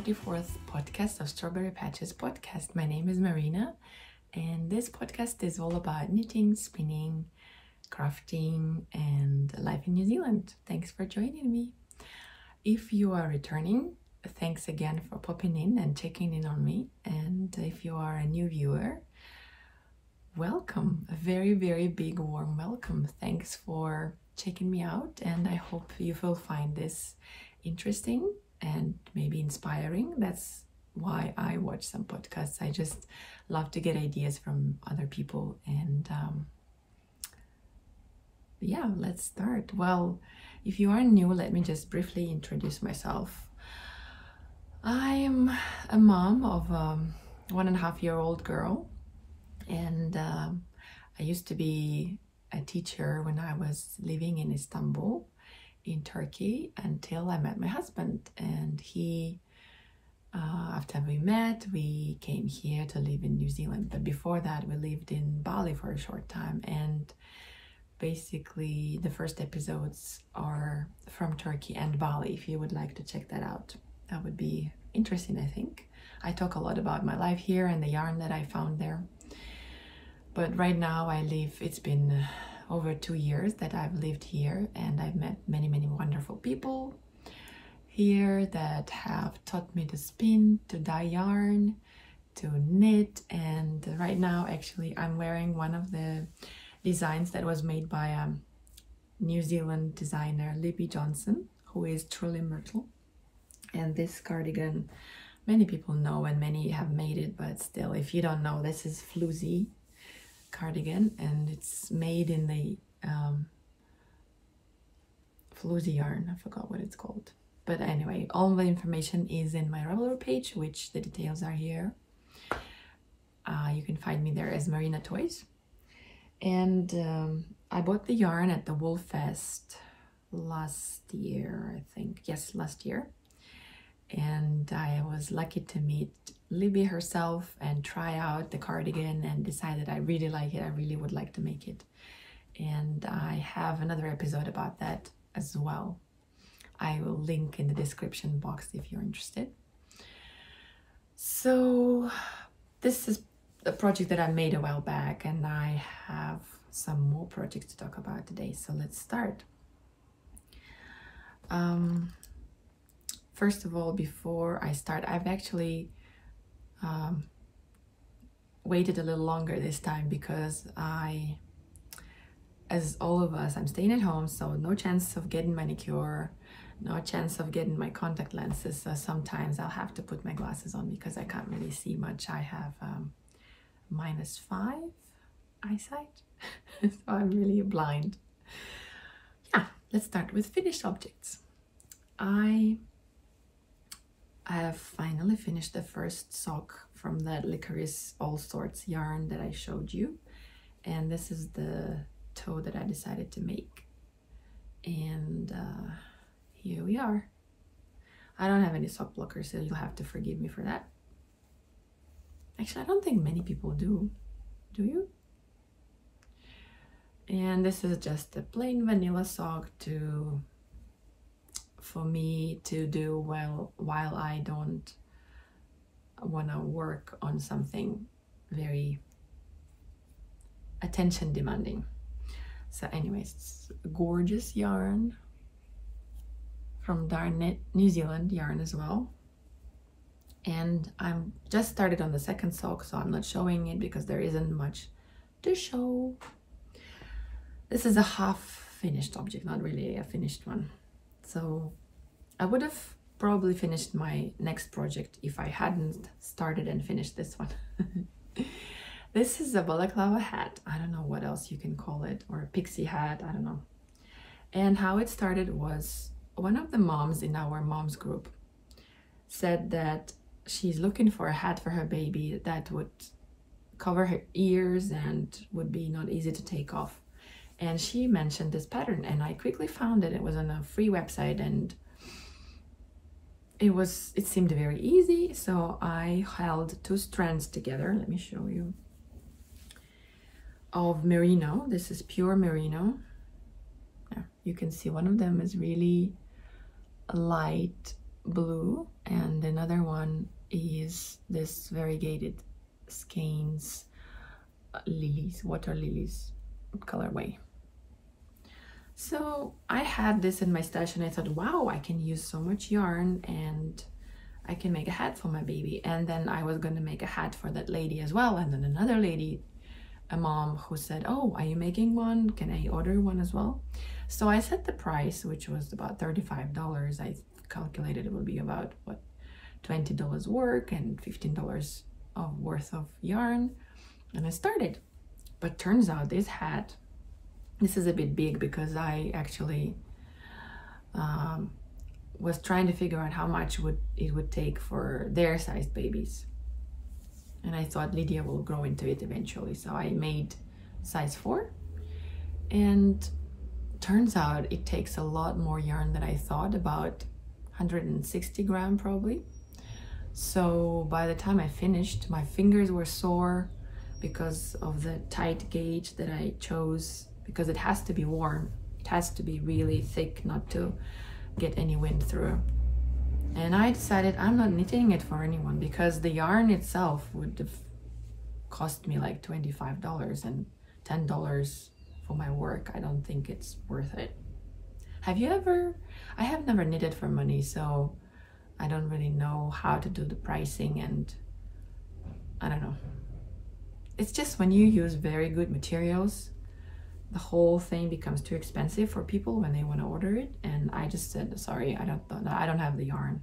44th podcast of Strawberry Patches podcast. My name is Marina, and this podcast is all about knitting, spinning, crafting, and life in New Zealand. Thanks for joining me. If you are returning, thanks again for popping in and checking in on me. And if you are a new viewer, welcome. A very, very big warm welcome. Thanks for checking me out, and I hope you will find this interesting and maybe inspiring. That's why I watch some podcasts. I just love to get ideas from other people. And yeah, let's start. Well, if you are new, let me just briefly introduce myself. I am a mom of a 1.5-year-old girl, and I used to be a teacher when I was living in Istanbul in Turkey until I met my husband. And he, after we met, we came here to live in New Zealand. But before that, we lived in Bali for a short time. And basically, the first episodes are from Turkey and Bali. If you would like to check that out, that would be interesting, I think. I talk a lot about my life here and the yarn that I found there. But right now it's been over 2 years that I've lived here, and I've met many, many wonderful people here that have taught me to spin, to dye yarn, to knit. And right now, actually, I'm wearing one of the designs that was made by a New Zealand designer, Libby Johnson, who is truly Myrtle. And this cardigan, many people know and many have made it, but still, if you don't know, this is Floozy cardigan, and it's made in the Floozy yarn. I forgot what it's called, but anyway, all the information is in my Ravelry page, which the details are here. You can find me there as MarinaToys. And I bought the yarn at the Wool Fest last year, I think. Yes, last year. And I was lucky to meet Libby herself and try out the cardigan and decided I really like it. I really would like to make it. And I have another episode about that as well. I will link in the description box if you're interested. So this is a project that I made a while back, and I have some more projects to talk about today. So let's start. First of all, before I start, I've actually waited a little longer this time because as all of us, I'm staying at home, so no chance of getting manicure, no chance of getting my contact lenses. So sometimes I'll have to put my glasses on because I can't really see much. I have -5 eyesight, so I'm really blind. Yeah, let's start with finished objects. I have finally finished the first sock from that Licorice All Sorts yarn that I showed you, and this is the toe that I decided to make. And here we are. I don't have any sock blockers, so you'll have to forgive me for that. Actually, I don't think many people do. Do you? And this is just a plain vanilla sock for me to do while I don't want to work on something very attention demanding. So anyways, it's gorgeous yarn from Darn Knit New Zealand yarn as well. And I'm just started on the second sock, so I'm not showing it because there isn't much to show. This is a half finished object, not really a finished one. So I would have probably finished my next project if I hadn't started and finished this one. This is a balaclava hat. I don't know what else you can call it, or a pixie hat, I don't know. And how it started was one of the moms in our moms group said that she's looking for a hat for her baby that would cover her ears and would be not easy to take off. And she mentioned this pattern, and I quickly found it. It was on a free website, and it seemed very easy. So I held 2 strands together. Let me show you. Of merino. This is pure merino. Yeah, you can see one of them is really light blue, and another one is this variegated skeins lilies, water lilies colorway. So I had this in my stash and I thought, wow, I can use so much yarn and I can make a hat for my baby. And then I was going to make a hat for that lady as well. And then another lady, a mom, who said, oh, are you making one? Can I order one as well? So I set the price, which was about $35. I calculated it would be about, what, $20 work and $15 of worth of yarn. And I started. But turns out this hat, this is a bit big because I actually was trying to figure out how much it would take for their sized babies. And I thought Lydia will grow into it eventually. So I made size 4. And turns out it takes a lot more yarn than I thought, about 160 gram probably. So by the time I finished, my fingers were sore because of the tight gauge that I chose, because it has to be warm. It has to be really thick not to get any wind through. And I decided I'm not knitting it for anyone because the yarn itself would have cost me like $25 and $10 for my work. I don't think it's worth it. Have you ever? I have never knitted for money, so I don't really know how to do the pricing, and I don't know. It's just when you use very good materials, the whole thing becomes too expensive for people when they want to order it. And I just said, sorry, I don't have the yarn.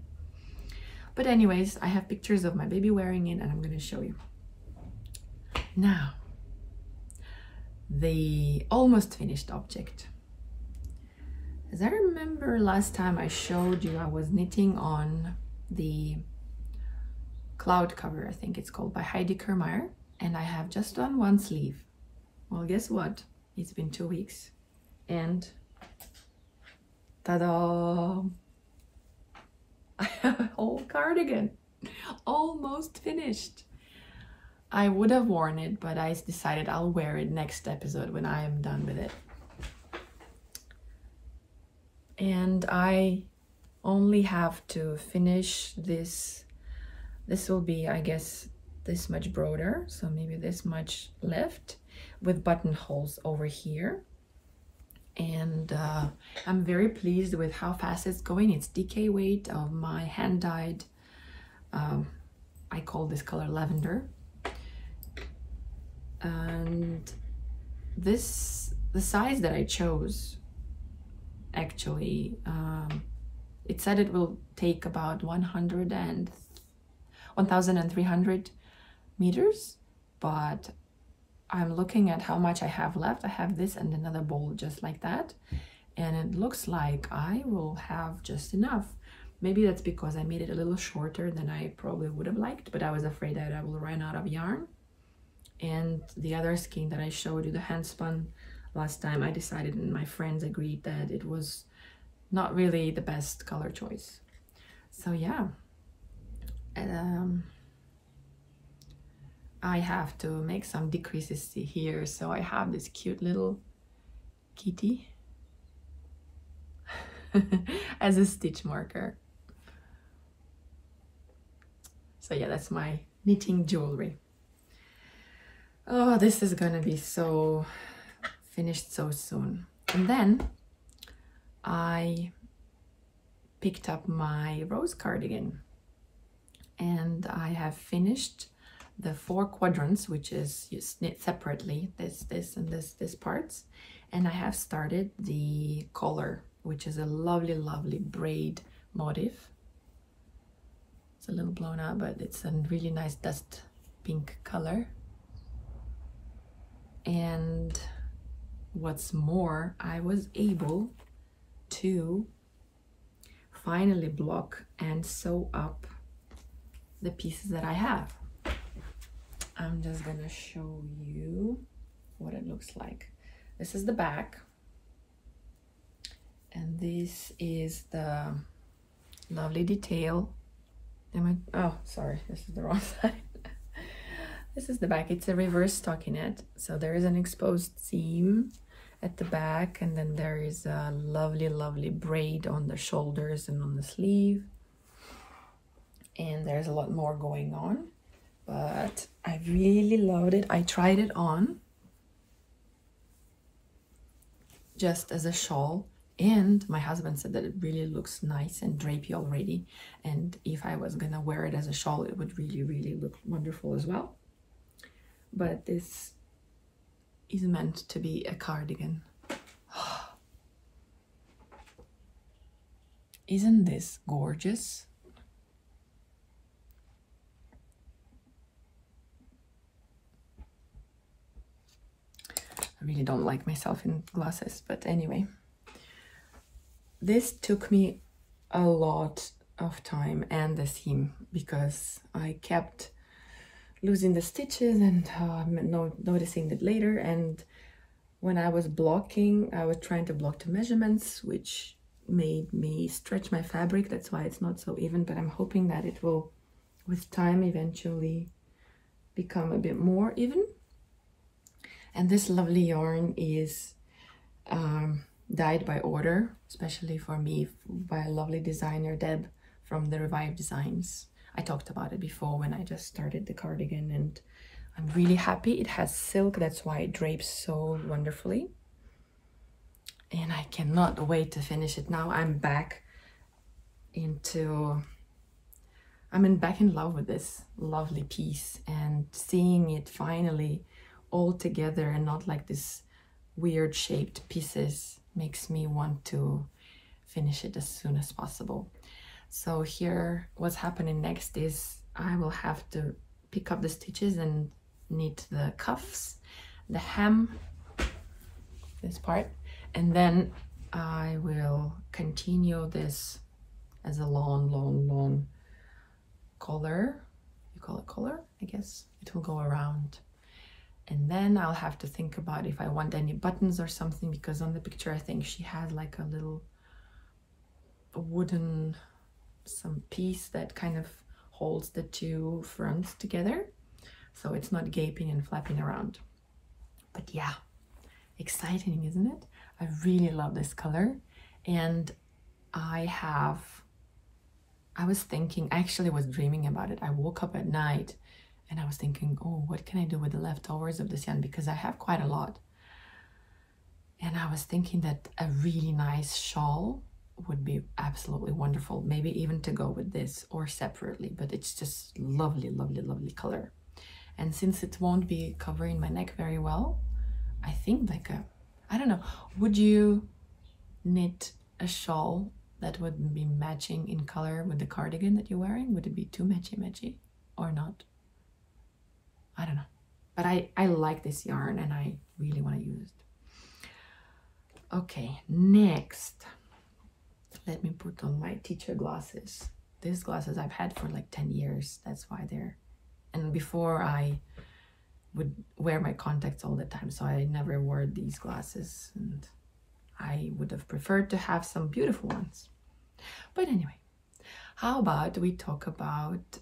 But anyways, I have pictures of my baby wearing it and I'm going to show you. Now, the almost finished object. As I remember last time I showed you, I was knitting on the Cloud Cover, I think it's called, by Heidi Kirrmaier. And I have just done one sleeve. Well, guess what? It's been 2 weeks and ta-da! I have a whole cardigan, almost finished. I would have worn it, but I decided I'll wear it next episode when I am done with it. And I only have to finish this. This will be, I guess, this much broader, so maybe this much left, with buttonholes over here. And I'm very pleased with how fast it's going. It's DK weight of my hand-dyed, I call this color lavender. And this, the size that I chose, actually, it said it will take about 1,300 meters, but I'm looking at how much I have left. I have this and another bowl just like that, and it looks like I will have just enough. Maybe that's because I made it a little shorter than I probably would have liked, but I was afraid that I will run out of yarn. And the other skein that I showed you, the hand spun last time, I decided and my friends agreed that it was not really the best color choice. So yeah, I have to make some decreases here. So I have this cute little kitty as a stitch marker. So yeah, that's my knitting jewelry. Oh, this is gonna be so finished so soon. And then I picked up my rose cardigan, and I have finished the 4 quadrants, which is you knit separately, this and this parts. And I have started the collar, which is a lovely braid motif. It's a little blown out, but it's a really nice dust pink color. And what's more, I was able to finally block and sew up the pieces that I have. I'm just gonna show you what it looks like. This is the back, and this is the lovely detail. Oh, sorry, this is the wrong side. This is the back. It's a reverse stockinette, so there is an exposed seam at the back, and then there is a lovely braid on the shoulders and on the sleeve. and there's a lot more going on, but I really loved it. I tried it on just as a shawl, and my husband said that it really looks nice and drapey already, and if I was gonna wear it as a shawl, it would really look wonderful as well. But this is meant to be a cardigan. Isn't this gorgeous? I really don't like myself in glasses, but anyway. This took me a lot of time and the seam, because I kept losing the stitches and noticing it later. And when I was blocking, I was trying to block the measurements, which made me stretch my fabric. That's why it's not so even, but I'm hoping that it will, with time, eventually become a bit more even. And this lovely yarn is dyed by order, especially for me, by a lovely designer, Deb, from the Revive Designs. I talked about it before when I just started the cardigan, and I'm really happy. It has silk, that's why it drapes so wonderfully. And I cannot wait to finish it. Now I'm back in love with this lovely piece, and seeing it finally all together and not like this weird shaped pieces makes me want to finish it as soon as possible. So here, what's happening next is I will have to pick up the stitches and knit the cuffs, the hem, this part, and then I will continue this as a long collar. You call it collar, I guess. It will go around. And then I'll have to think about if I want any buttons or something, because on the picture I think she has like a little wooden some piece that kind of holds the two fronts together, so it's not gaping and flapping around. But yeah, exciting, isn't it? I really love this color. And I was thinking, I actually was dreaming about it. I woke up at night and I was thinking, oh, what can I do with the leftovers of this yarn? Because I have quite a lot. And I was thinking that a really nice shawl would be absolutely wonderful. Maybe even to go with this or separately, but it's just lovely color. And since it won't be covering my neck very well, I think like I don't know, would you knit a shawl that would be matching in color with the cardigan that you're wearing? Would it be too matchy or not? I don't know, but I like this yarn and I really want to use it. Okay, next, let me put on my teacher glasses. These glasses I've had for like 10 years. That's why they're, and before I would wear my contacts all the time, so I never wore these glasses, and I would have preferred to have some beautiful ones. But anyway, how about we talk about,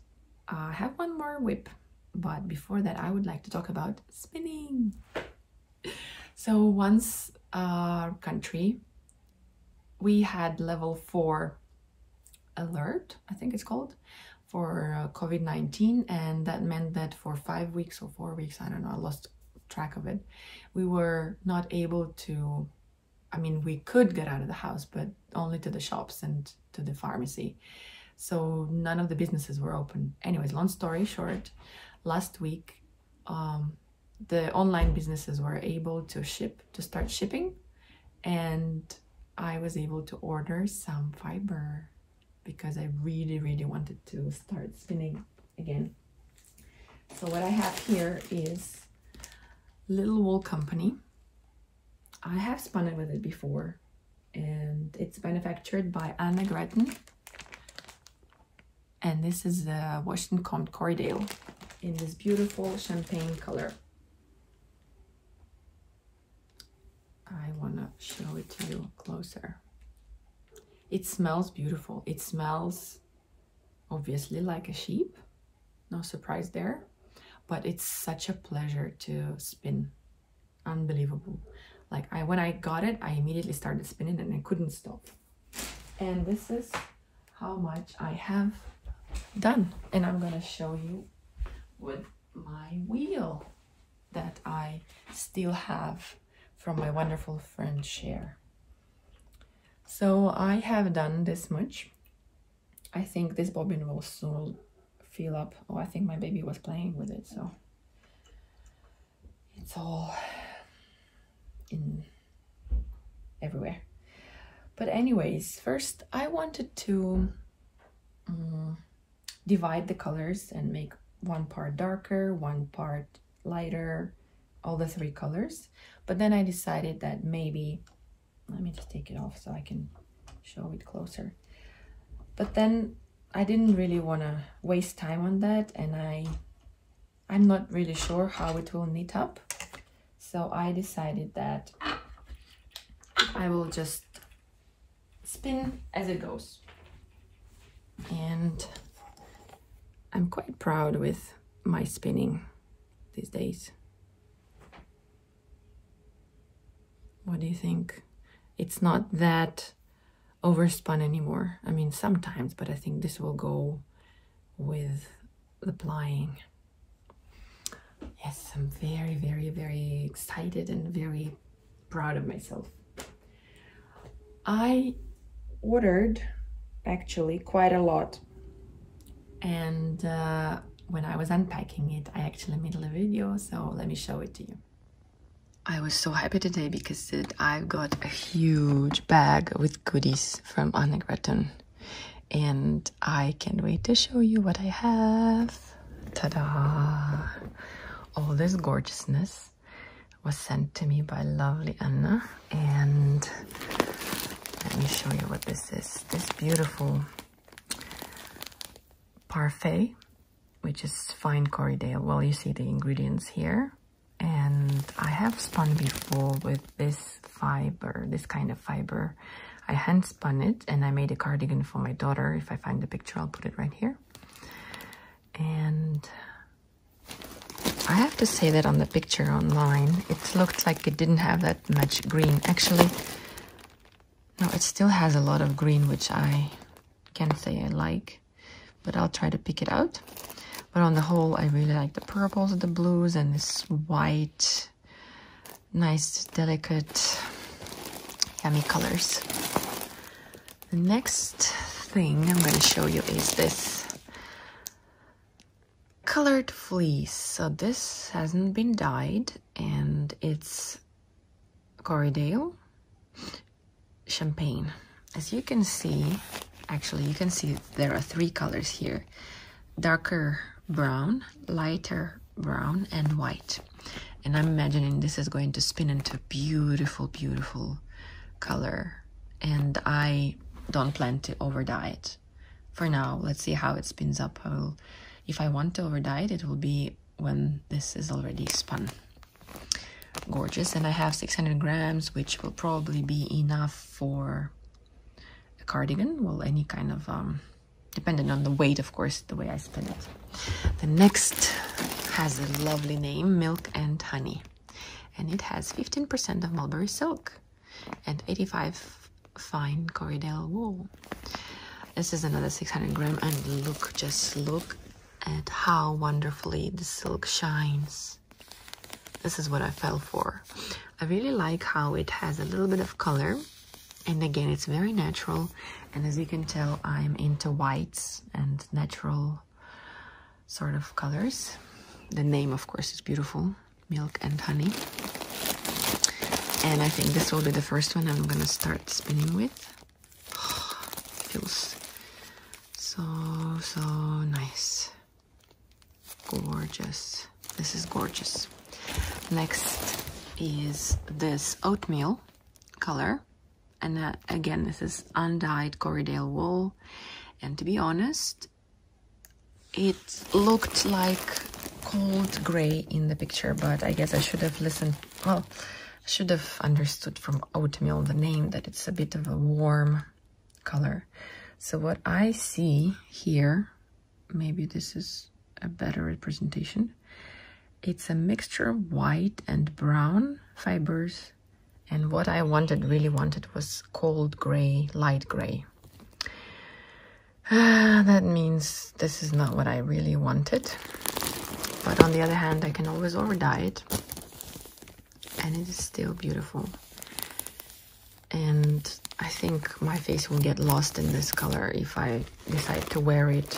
I have one more whip, but before that I would like to talk about spinning. So once our country, we had level 4 alert, I think it's called, for COVID-19, and that meant that for 5 weeks or 4 weeks, I don't know, I lost track of it, we were not able to, I mean, we could get out of the house, but only to the shops and to the pharmacy. So none of the businesses were open. Anyways, long story short, last week, the online businesses were able to start shipping, and I was able to order some fiber because I really wanted to start spinning again. So what I have here is Little Wool Company. I have spun it with it before, and it's manufactured by Anna Gretton. And this is the Washington Combed Corriedale in this beautiful champagne color. I want to show it to you closer. It smells beautiful. It smells obviously like a sheep, no surprise there, but it's such a pleasure to spin. Unbelievable. Like when I got it, I immediately started spinning and I couldn't stop. And this is how much I have done. And I'm gonna show you with my wheel that I still have from my wonderful friend Cher. So I have done this much. I think this bobbin will soon fill up. Oh, I think my baby was playing with it, so it's all in everywhere. But anyways, first I wanted to divide the colors and make one part darker, one part lighter, all the 3 colors. But then I decided that maybe, let me just take it off so I can show it closer. But then I didn't really want to waste time on that, and I'm not really sure how it will knit up. So I decided that I will just spin as it goes. And I'm quite proud with my spinning these days. What do you think? It's not that overspun anymore. I mean, sometimes, but I think this will go with the plying. Yes, I'm very, very, very excited and very proud of myself. I ordered actually quite a lot, and when I was unpacking it, I actually made a video, so let me show it to you. I was so happy today because I've got a huge bag with goodies from Anne-Gretchen, and I can't wait to show you what I have. Ta-da! All this gorgeousness was sent to me by lovely Anna, and let me show you what this is. This beautiful parfait, which is fine Corriedale. Well, you see the ingredients here. And I have spun before with this fiber, this kind of fiber. I hand spun it and I made a cardigan for my daughter. If I find the picture, I'll put it right here. And I have to say that on the picture online, it looked like it didn't have that much green. Actually, no, it still has a lot of green, which I can't say I like, but I'll try to pick it out. But on the whole, I really like the purples, the blues, and this white, nice, delicate, yummy colors. The next thing I'm going to show you is this colored fleece. So this hasn't been dyed, and it's Corriedale Champagne. As you can see, actually you can see there are 3 colors here: darker brown, lighter brown, and white. And I'm imagining this is going to spin into beautiful, beautiful color. And I don't plan to over dye it for now. Let's see how it spins up. If I want to over dye it, it will be when this is already spun. Gorgeous. And I have 600 grams, which will probably be enough for a cardigan. Well, any kind of depending on the weight, of course, the way I spin it. The next has a lovely name, Milk and Honey. And it has 15% of mulberry silk and 85 fine Corriedale wool. This is another 600 gram, and look, just look at how wonderfully the silk shines. This is what I fell for. I really like how it has a little bit of color. And again, it's very natural. And as you can tell, I'm into whites and natural sort of colors. The name, of course, is beautiful. Milk and Honey. And I think this will be the first one I'm going to start spinning with. Feels so, so nice. Gorgeous. This is gorgeous. Next is this oatmeal color. And again, this is undyed Corriedale wool. And to be honest, it looked like cold gray in the picture, but I guess I should have listened. Well, I should have understood from oatmeal, the name, that it's a bit of a warm color. So what I see here, maybe this is a better representation. It's a mixture of white and brown fibers. And what I wanted, really wanted, was cold gray, light gray. That means this is not what I really wanted. But on the other hand, I can always over dye it. And it is still beautiful. And I think my face will get lost in this color if I decide to wear it.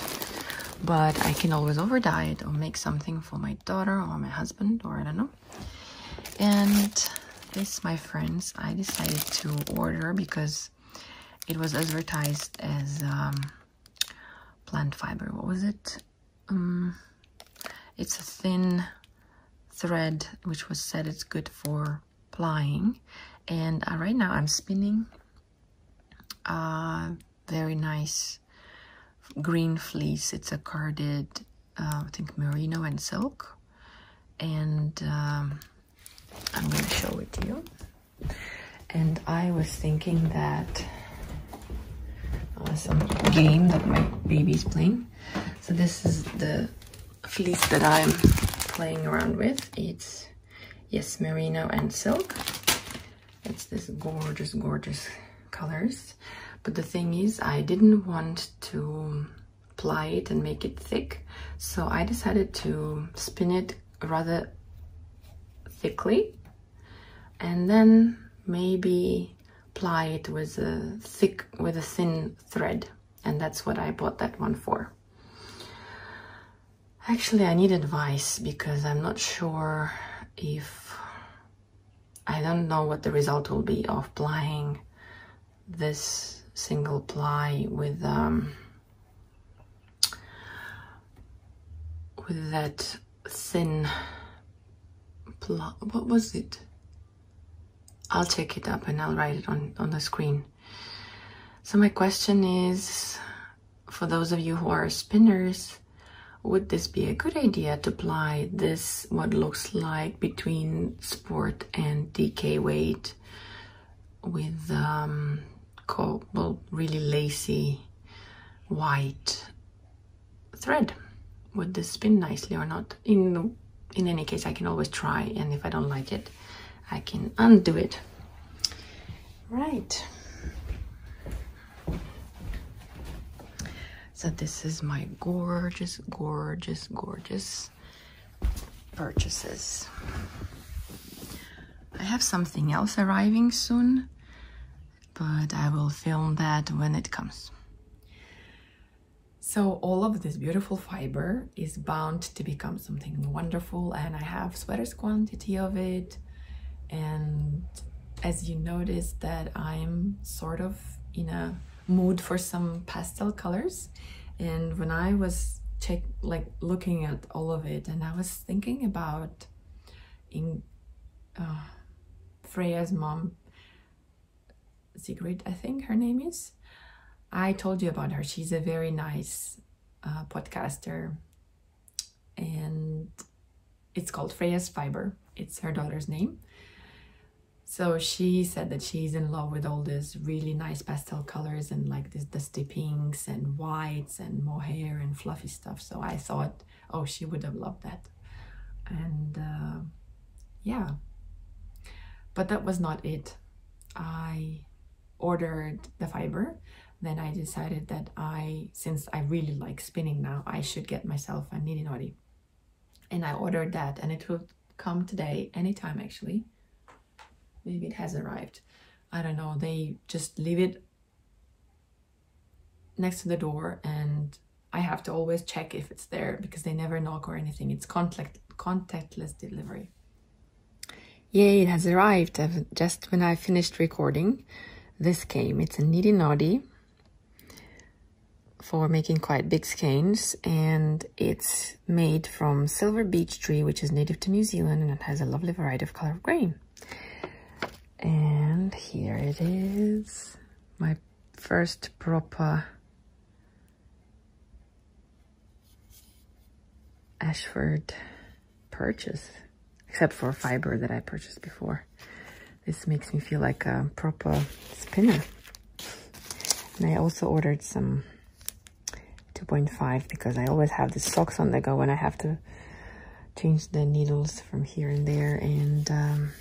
But I can always over dye it or make something for my daughter or my husband, or I don't know. And this, my friends, I decided to order because it was advertised as plant fiber. What was it? It's a thin thread which was said it's good for plying. And right now I'm spinning very nice green fleece. It's a carded, I think, merino and silk. And I'm going to show it to you. And I was thinking that some game that my baby's playing. So this is the fleece that I'm playing around with. It's, yes, merino and silk. It's this gorgeous, gorgeous colors. But the thing is, I didn't want to ply it and make it thick. So I decided to spin it rather thickly and then maybe ply it with a thin thread. And that's what I bought that one for. Actually, I need advice because I'm not sure if, I don't know what the result will be of plying this single ply with that thin ply. What was it? I'll check it up and I'll write it on the screen. So my question is, for those of you who are spinners, would this be a good idea to ply this, what looks like between sport and DK weight, with really lacy white thread? Would this spin nicely or not? In any case, I can always try, and if I don't like it, I can undo it. Right. So this is my gorgeous, gorgeous, gorgeous purchases. I have something else arriving soon, but I will film that when it comes. So all of this beautiful fiber is bound to become something wonderful, and I have sweaters quantity of it. And as you notice that I'm sort of in a mood for some pastel colors, and when I was looking at all of it, and I was thinking about Freya's mom, Sigrid, I think her name is. I told you about her. She's a very nice podcaster, and it's called Freya's Fiber. It's her daughter's name. So she said that she's in love with all these really nice pastel colors and like these dusty pinks and whites and mohair and fluffy stuff. So I thought, oh, she would have loved that. And yeah, but that was not it. I ordered the fiber. Then I decided that since I really like spinning now, I should get myself a niddy noddy. And I ordered that, and it will come today, anytime actually. Maybe it has arrived. I don't know. They just leave it next to the door, and I have to always check if it's there because they never knock or anything. It's contactless delivery. Yay, it has arrived. Just when I finished recording, this came. It's a niddy noddy for making quite big skeins, and it's made from silver beech tree, which is native to New Zealand, and it has a lovely variety of color of grain. And here it is, my first proper Ashford purchase, except for fiber that I purchased before. This makes me feel like a proper spinner. And I also ordered some 2.5 because I always have the socks on the go when I have to change the needles from here and there. And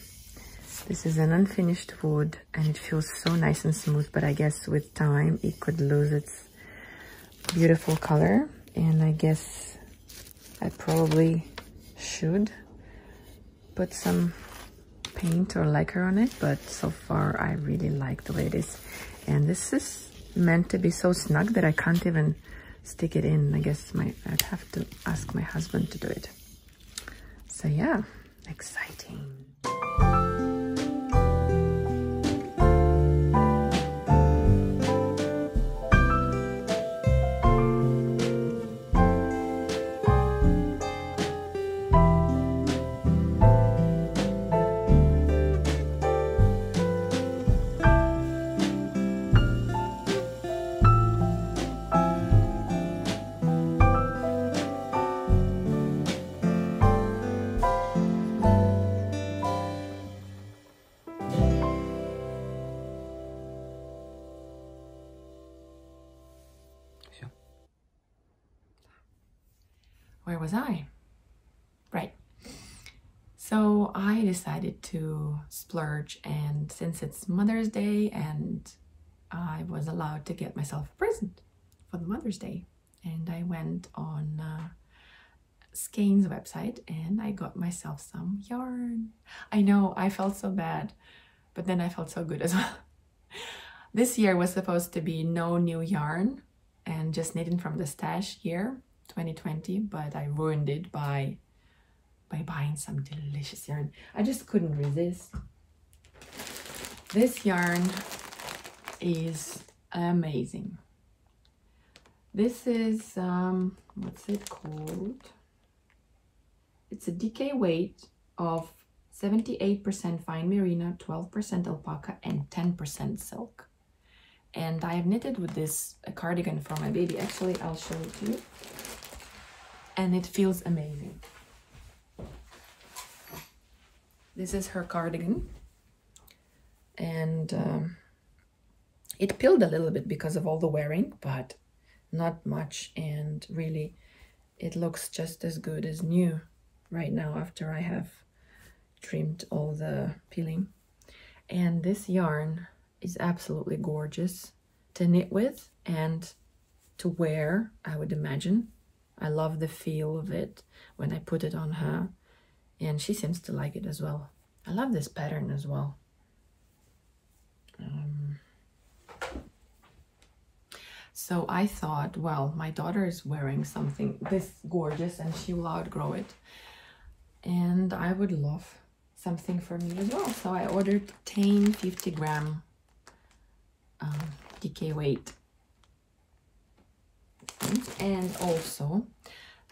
this is an unfinished wood, and it feels so nice and smooth, but I guess with time it could lose its beautiful color, and I guess I probably should put some paint or lacquer on it, but so far I really like the way it is. And this is meant to be so snug that I can't even stick it in. I guess I'd have to ask my husband to do it. So yeah, exciting. Where was I? Right. So I decided to splurge, and since it's Mother's Day and I was allowed to get myself a present for the Mother's Day, and I went on Skeins website and I got myself some yarn. I know, I felt so bad, but then I felt so good as well. This year was supposed to be no new yarn and just knitting from the stash year 2020, but I ruined it by buying some delicious yarn. I just couldn't resist. This yarn is amazing. This is what's it called? It's a DK weight of 78% fine merino, 12% alpaca, and 10% silk. And I have knitted with this a cardigan for my baby. Actually, I'll show it to you. And it feels amazing. This is her cardigan. And it peeled a little bit because of all the wearing, but not much. And really, it looks just as good as new right now after I have trimmed all the peeling. And this yarn is absolutely gorgeous to knit with and to wear, I would imagine. I love the feel of it when I put it on her, and she seems to like it as well. I love this pattern as well. So I thought, well, my daughter is wearing something this gorgeous and she will outgrow it, and I would love something for me as well. So I ordered 10 50-gram DK weight. And also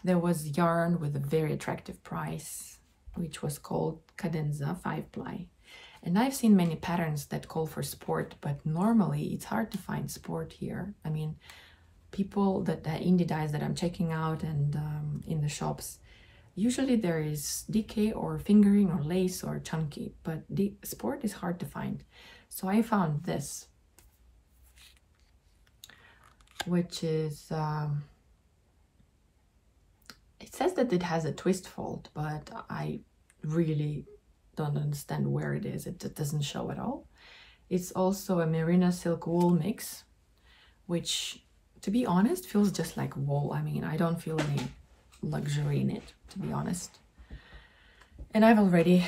there was yarn with a very attractive price, which was called Cadenza 5-ply. And I've seen many patterns that call for sport, but normally it's hard to find sport here. I mean, people that indie dyes that I'm checking out and in the shops, usually there is DK or fingering or lace or chunky, but the sport is hard to find. So I found this, which is, it says that it has a twist fold, but I really don't understand where it is. It doesn't show at all. It's also a merino silk wool mix, which, to be honest, feels just like wool. I mean, I don't feel any luxury in it, to be honest. And I've already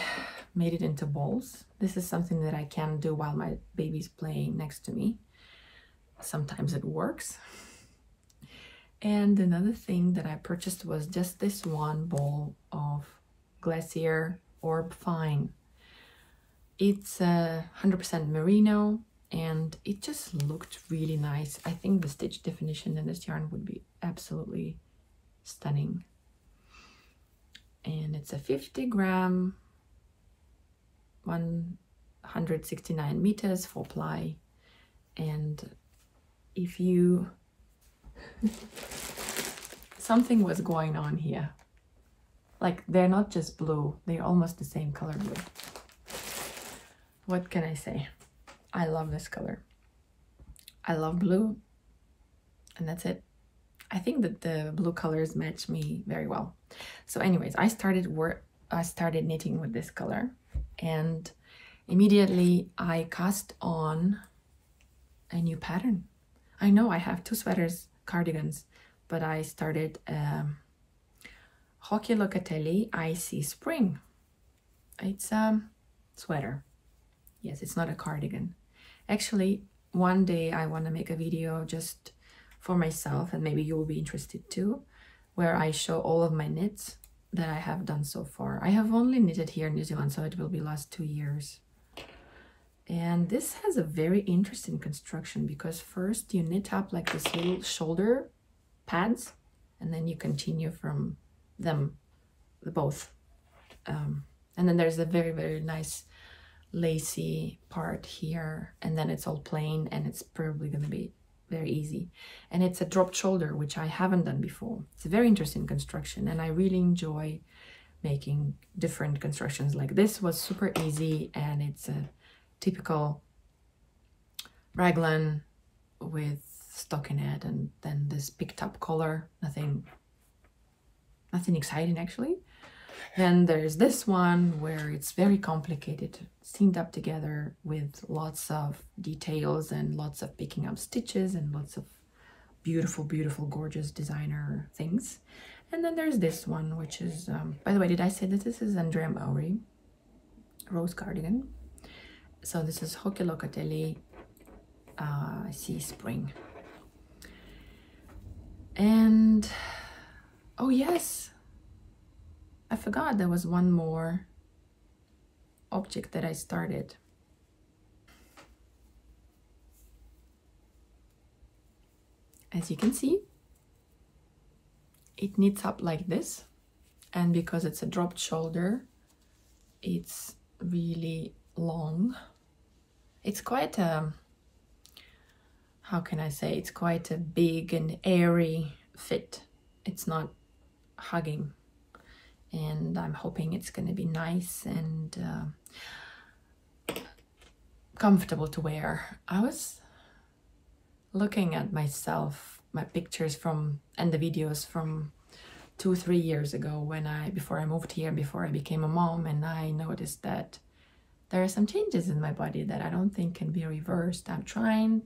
made it into balls. This is something that I can do while my baby's playing next to me. Sometimes it works. And another thing that I purchased was just this one ball of Glacier Orb Fine. It's 100% merino, and it just looked really nice. I think the stitch definition in this yarn would be absolutely stunning. And it's a 50-gram, 169 meters, 4-ply. And if you something was going on here, like they're not just blue, they're almost the same color blue. What can I say? I love this color. I love blue, and that's it. I think that the blue colors match me very well. So anyways, I started knitting with this color, and immediately I cast on a new pattern. I know I have 2 sweaters cardigans, but I started Joji Locatelli Icy Spring. It's a sweater. Yes, it's not a cardigan. Actually, one day I want to make a video just for myself, and maybe you'll be interested too, where I show all of my knits that I have done so far. I have only knitted here in New Zealand, so it will be last 2 years. And this has a very interesting construction, because first you knit up like this little shoulder pads, and then you continue from them, both. And then there's a very, very nice lacy part here, and then it's all plain, and it's probably going to be very easy. And it's a dropped shoulder, which I haven't done before. It's a very interesting construction, and I really enjoy making different constructions. Like this was super easy, and it's a typical raglan with stockinette, and then this picked up collar, nothing exciting actually. Then there's this one where it's very complicated, seamed up together with lots of details and lots of picking up stitches and lots of beautiful, beautiful, gorgeous designer things. And then there's this one, which is, by the way, did I say that this is Andrea Mowry rose cardigan? So this is Joji Locatelli Sea Spring. And, oh yes, I forgot there was one more object that I started. As you can see, it knits up like this, and because it's a dropped shoulder, it's really long. It's quite a, how can I say, it's quite a big and airy fit. It's not hugging, and I'm hoping it's going to be nice and comfortable to wear. I was looking at myself, my pictures from, and the videos from 2-3 years ago, when before I moved here, before I became a mom, and I noticed that there are some changes in my body that I don't think can be reversed. I'm trying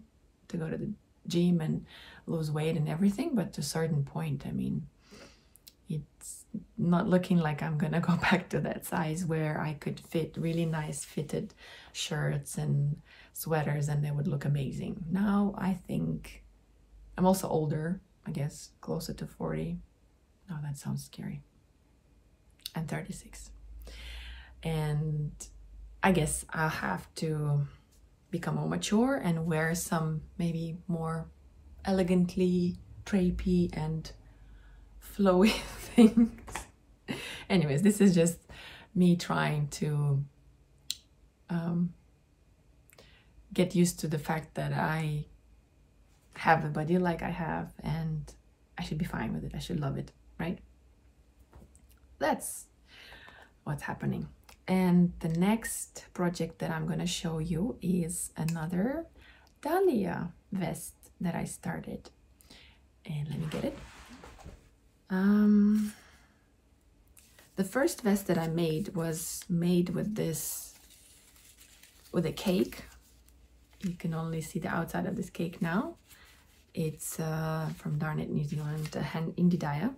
to go to the gym and lose weight and everything, but to a certain point, I mean, it's not looking like I'm gonna go back to that size where I could fit really nice fitted shirts and sweaters and they would look amazing. Now I think I'm also older, I guess closer to 40. No, that sounds scary. I'm 36. And I guess I'll have to become more mature and wear some maybe more elegantly drapey and flowy things. Anyways, this is just me trying to get used to the fact that I have a body like I have, and I should be fine with it. I should love it, right? That's what's happening. And the next project that I'm going to show you is another Dahlia vest that I started. And let me get it. The first vest that I made was made with this, with a cake. You can only see the outside of this cake now. It's from Darnet, New Zealand, indie dye.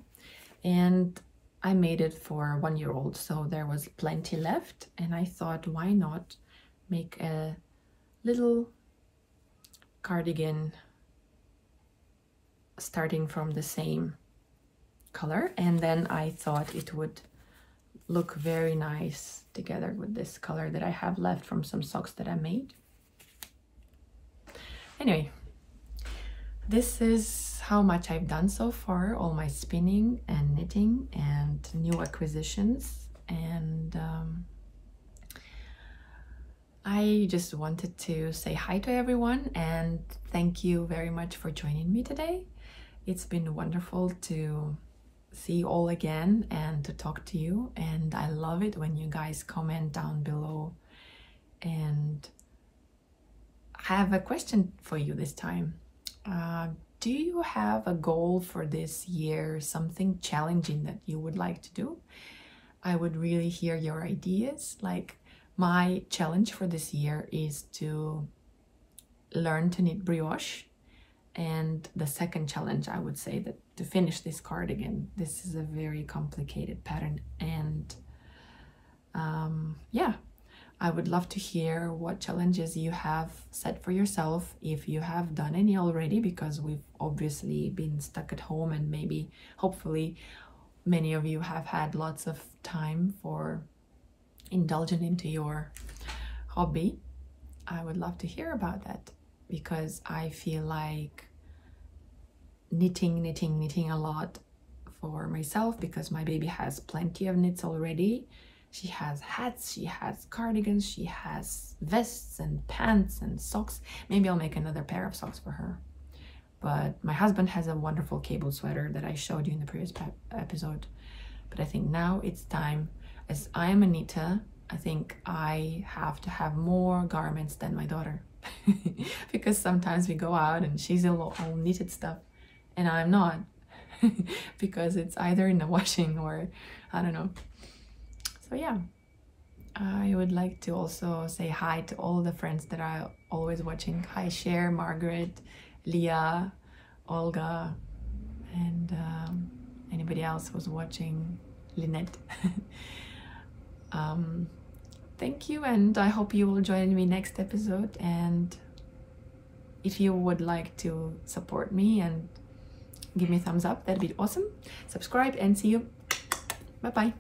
And I made it for a 1-year-old, so there was plenty left, and I thought, why not make a little cardigan starting from the same color, and then I thought it would look very nice together with this color that I have left from some socks that I made. Anyway, this is how much I've done so far, all my spinning and knitting and new acquisitions. And I just wanted to say hi to everyone and thank you very much for joining me today. It's been wonderful to see you all again and to talk to you. And I love it when you guys comment down below. And I have a question for you this time. Do you have a goal for this year, something challenging that you would like to do? I would really hear your ideas. Like, my challenge for this year is to learn to knit brioche And the second challenge, I would say, that to finish this cardigan, this is a very complicated pattern, and yeah, I would love to hear what challenges you have set for yourself, if you have done any already, because we've obviously been stuck at home, and maybe, hopefully, many of you have had lots of time for indulging into your hobby. I would love to hear about that, because I feel like knitting a lot for myself, because my baby has plenty of knits already. She has hats, she has cardigans, she has vests and pants and socks. Maybe I'll make another pair of socks for her. But my husband has a wonderful cable sweater that I showed you in the previous episode. But I think now it's time, as I am a knitter, I think I have to have more garments than my daughter. Because sometimes we go out and she's all knitted stuff and I'm not. Because it's either in the washing or I don't know. So yeah, I would like to also say hi to all the friends that are always watching. Hi Cher, Margaret, Leah, Olga, and anybody else who's watching, Lynette. Thank you, and I hope you will join me next episode. And if you would like to support me and give me a thumbs up, that'd be awesome. Subscribe and see you. Bye bye.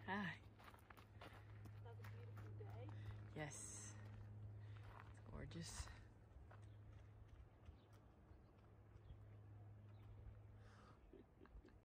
Hi. Yes, it's gorgeous.